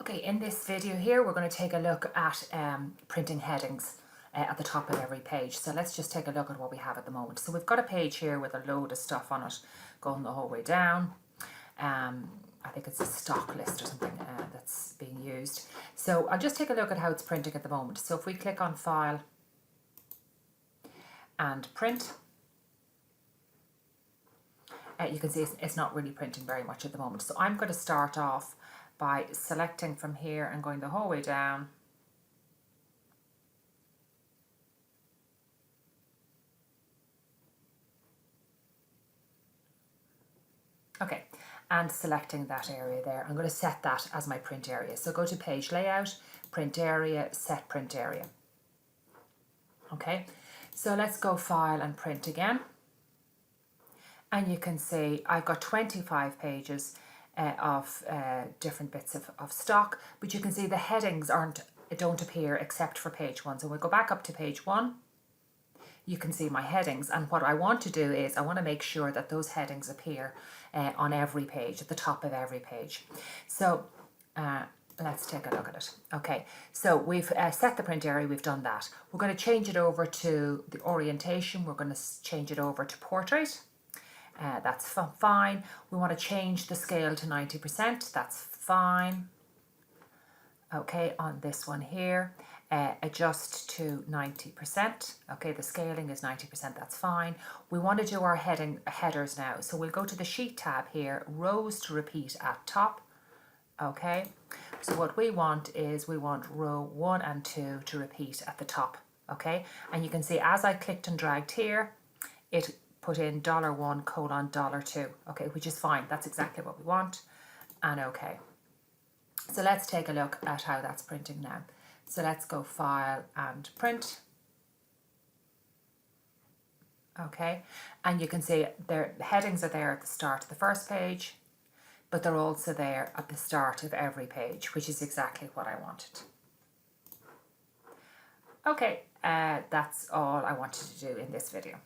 Okay, in this video here, we're going to take a look at printing headings at the top of every page. So let's just take a look at what we have at the moment. So we've got a page here with a load of stuff on it going the whole way down. I think it's a stock list or something that's being used. So I'll just take a look at how it's printing at the moment. So if we click on File and Print, you can see it's not really printing very much at the moment. So I'm going to start off by selecting from here and going the whole way down. Okay, and selecting that area there. I'm going to set that as my print area. So go to Page Layout, Print Area, Set Print Area. Okay, so let's go File and Print again. And you can see I've got 25 pages of different bits of stock, but you can see the headings don't appear except for page 1. So we'll go back up to page 1. You can see my headings, and what I want to do is I want to make sure that those headings appear on every page, at the top of every page. So let's take a look at it. Okay, so we've set the print area, we've done that. We're going to change it over to the orientation. We're going to change it over to portrait. That's fine. We want to change the scale to 90%. That's fine. Okay, on this one here, adjust to 90%. Okay, the scaling is 90%. That's fine. We want to do our headers now. So we'll go to the Sheet tab here, rows to repeat at top. Okay, so what we want is we want row 1 and 2 to repeat at the top. Okay, and you can see as I clicked and dragged here, it put in $1:2, okay, which is fine. That's exactly what we want, and okay. So let's take a look at how that's printing now. So let's go File and Print. Okay, and you can see the headings are there at the start of the first page, but they're also there at the start of every page, which is exactly what I wanted. Okay, that's all I wanted to do in this video.